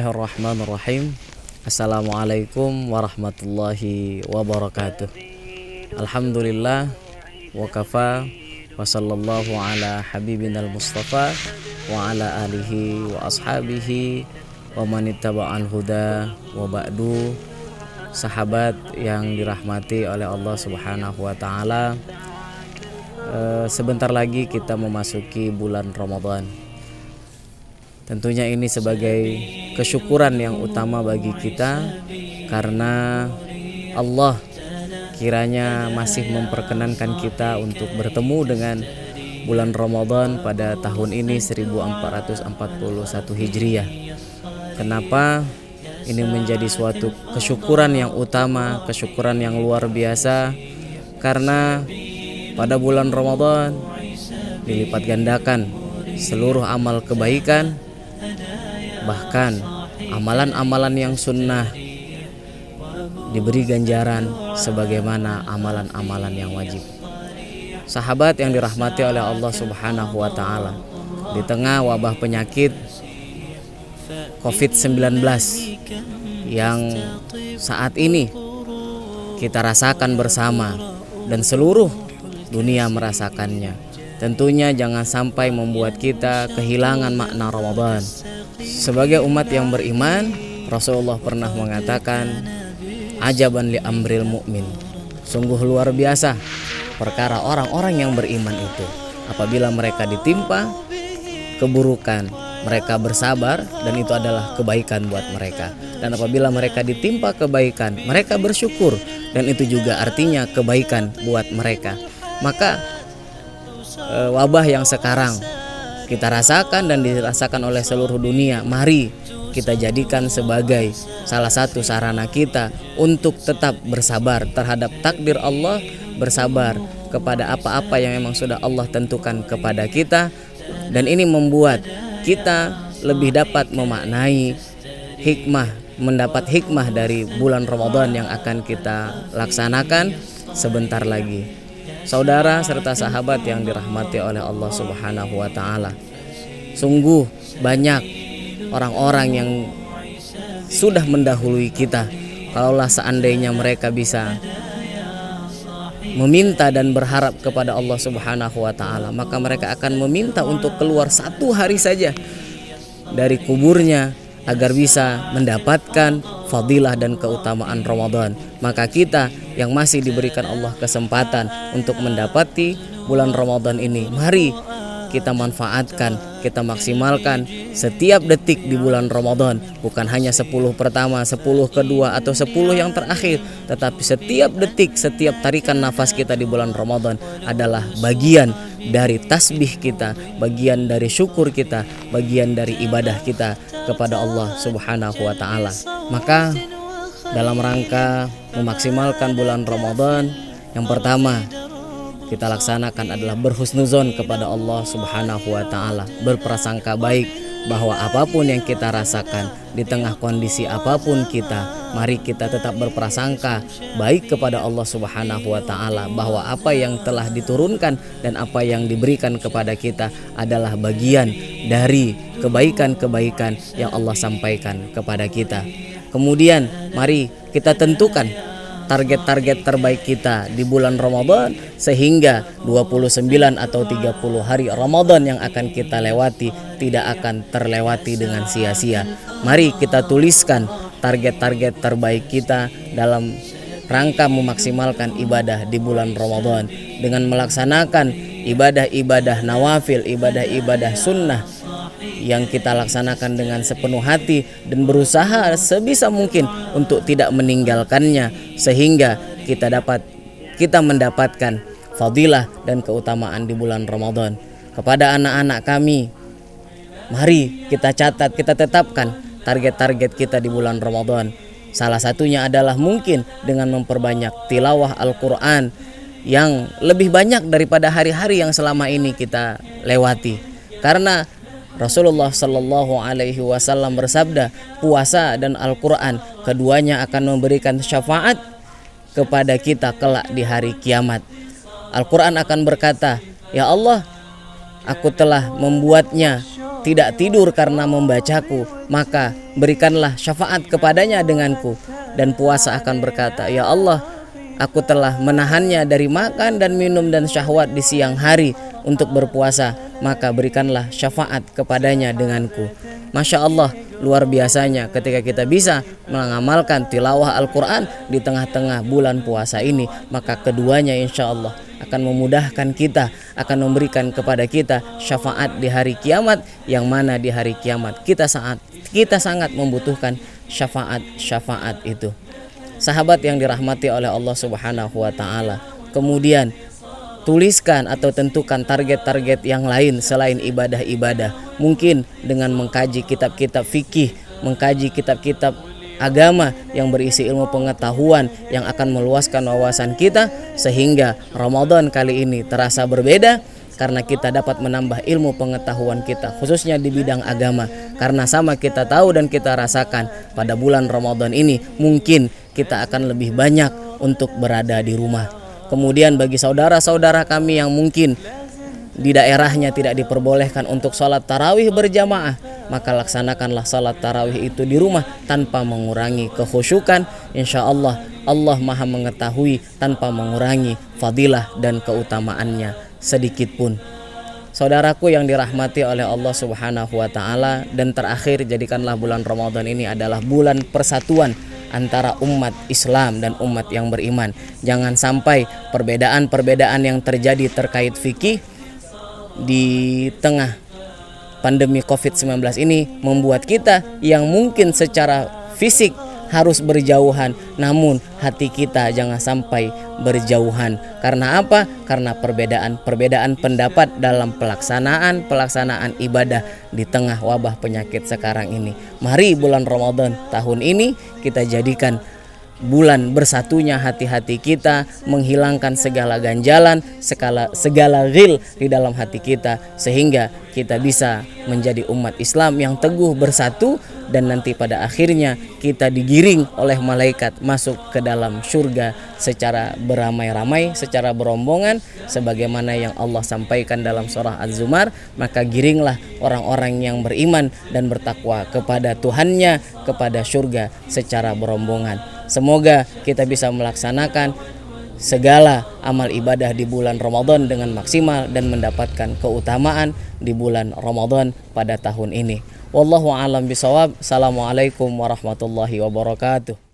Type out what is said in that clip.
Bismillahirrahmanirrahim. Assalamualaikum warahmatullahi wabarakatuh. Alhamdulillah wa kafa wa sallallahu ala habibinal mustafa wa ala alihi wa ashabihi wa manittaba'al huda wa ba'du. Sahabat yang dirahmati oleh Allah Subhanahu wa taala, sebentar lagi kita memasuki bulan Ramadan. Tentunya ini sebagai kesyukuran yang utama bagi kita, karena Allah kiranya masih memperkenankan kita untuk bertemu dengan bulan Ramadan pada tahun ini 1441 Hijriah. Kenapa ini menjadi suatu kesyukuran yang utama, kesyukuran yang luar biasa? Karena pada bulan Ramadan dilipat gandakan seluruh amal kebaikan, bahkan amalan-amalan yang sunnah diberi ganjaran sebagaimana amalan-amalan yang wajib. Sahabat yang dirahmati oleh Allah Subhanahu wa taala, di tengah wabah penyakit COVID-19 yang saat ini kita rasakan bersama dan seluruh dunia merasakannya, tentunya jangan sampai membuat kita kehilangan makna Ramadan. Sebagai umat yang beriman, Rasulullah pernah mengatakan, ajaban li amril mu'min, sungguh luar biasa perkara orang-orang yang beriman itu. Apabila mereka ditimpa keburukan, mereka bersabar, dan itu adalah kebaikan buat mereka. Dan apabila mereka ditimpa kebaikan, mereka bersyukur, dan itu juga artinya kebaikan buat mereka. Maka wabah yang sekarang kita rasakan dan dirasakan oleh seluruh dunia, mari kita jadikan sebagai salah satu sarana kita untuk tetap bersabar terhadap takdir Allah, bersabar kepada apa-apa yang memang sudah Allah tentukan kepada kita. Dan ini membuat kita lebih dapat memaknai hikmah, mendapat hikmah dari bulan Ramadan yang akan kita laksanakan sebentar lagi. Saudara serta sahabat yang dirahmati oleh Allah Subhanahu wa taala, sungguh banyak orang-orang yang sudah mendahului kita. Kalaulah seandainya mereka bisa meminta dan berharap kepada Allah Subhanahu wa taala, maka mereka akan meminta untuk keluar satu hari saja dari kuburnya agar bisa mendapatkan fadilah dan keutamaan Ramadan. Maka kita yang masih diberikan Allah kesempatan untuk mendapati bulan Ramadan ini, mari kita manfaatkan, kita maksimalkan setiap detik di bulan Ramadan. Bukan hanya 10 pertama, 10 kedua, atau 10 yang terakhir, tetapi setiap detik, setiap tarikan nafas kita di bulan Ramadan adalah bagian dari tasbih kita, bagian dari syukur kita, bagian dari ibadah kita kepada Allah Subhanahu wa taala. Maka dalam rangka memaksimalkan bulan Ramadan, yang pertama kita laksanakan adalah berhusnuzon kepada Allah Subhanahu wa taala, berprasangka baik bahwa apapun yang kita rasakan, di tengah kondisi apapun kita, mari kita tetap berprasangka baik kepada Allah Subhanahu wa taala bahwa apa yang telah diturunkan dan apa yang diberikan kepada kita adalah bagian dari kebaikan-kebaikan yang Allah sampaikan kepada kita. Kemudian mari kita tentukan target-target terbaik kita di bulan Ramadan, sehingga 29 atau 30 hari Ramadan yang akan kita lewati tidak akan terlewati dengan sia-sia. Mari kita tuliskan target-target terbaik kita dalam rangka memaksimalkan ibadah di bulan Ramadan dengan melaksanakan ibadah-ibadah nawafil, ibadah-ibadah sunnah yang kita laksanakan dengan sepenuh hati dan berusaha sebisa mungkin untuk tidak meninggalkannya, sehingga kita mendapatkan fadilah dan keutamaan di bulan Ramadan. Kepada anak-anak kami, mari kita catat, kita tetapkan target-target kita di bulan Ramadan. Salah satunya adalah mungkin dengan memperbanyak tilawah Al-Quran yang lebih banyak daripada hari-hari yang selama ini kita lewati. Karena Rasulullah Shallallahu Alaihi Wasallam bersabda, puasa dan Al-Quran keduanya akan memberikan syafaat kepada kita kelak di hari kiamat. Al-Quran akan berkata, ya Allah, aku telah membuatnya tidak tidur karena membacaku, maka berikanlah syafaat kepadanya denganku. Dan puasa akan berkata, ya Allah, aku telah menahannya dari makan dan minum dan syahwat di siang hari untuk berpuasa, maka berikanlah syafaat kepadanya denganku. Masya Allah, luar biasanya ketika kita bisa mengamalkan tilawah Al-Quran di tengah-tengah bulan puasa ini, maka keduanya insya Allah akan memudahkan kita, akan memberikan kepada kita syafaat di hari kiamat, yang mana di hari kiamat kita sangat membutuhkan syafaat itu. Sahabat yang dirahmati oleh Allah Subhanahu wa taala, kemudian tuliskan atau tentukan target-target yang lain selain ibadah-ibadah. Mungkin dengan mengkaji kitab-kitab fikih, mengkaji kitab-kitab agama yang berisi ilmu pengetahuan yang akan meluaskan wawasan kita, sehingga Ramadan kali ini terasa berbeda karena kita dapat menambah ilmu pengetahuan kita, khususnya di bidang agama. Karena sama kita tahu dan kita rasakan, pada bulan Ramadan ini mungkin kita akan lebih banyak untuk berada di rumah. Kemudian bagi saudara-saudara kami yang mungkin di daerahnya tidak diperbolehkan untuk sholat tarawih berjamaah, maka laksanakanlah sholat tarawih itu di rumah tanpa mengurangi kekhusyukan. Insya Allah, Allah maha mengetahui tanpa mengurangi fadilah dan keutamaannya sedikit pun. Saudaraku yang dirahmati oleh Allah Subhanahu wa taala, dan terakhir, jadikanlah bulan Ramadan ini adalah bulan persatuan antara umat Islam dan umat yang beriman. Jangan sampai perbedaan-perbedaan yang terjadi terkait fikih di tengah pandemi COVID-19 ini membuat kita yang mungkin secara fisik harus berjauhan, namun hati kita jangan sampai berjauhan. Karena apa? Karena perbedaan pendapat dalam pelaksanaan ibadah di tengah wabah penyakit sekarang ini. Mari bulan Ramadan tahun ini kita jadikan bulan bersatunya hati-hati kita, menghilangkan segala ganjalan, segala ghil di dalam hati kita, sehingga kita bisa menjadi umat Islam yang teguh bersatu, dan nanti pada akhirnya kita digiring oleh malaikat masuk ke dalam surga secara beramai-ramai, secara berombongan, sebagaimana yang Allah sampaikan dalam surah Az-Zumar. Maka giringlah orang-orang yang beriman dan bertakwa kepada Tuhannya kepada surga secara berombongan. Semoga kita bisa melaksanakan segala amal ibadah di bulan Ramadan dengan maksimal dan mendapatkan keutamaan di bulan Ramadan pada tahun ini. Wallahu a'lam bishawab. Assalamualaikum warahmatullahi wabarakatuh.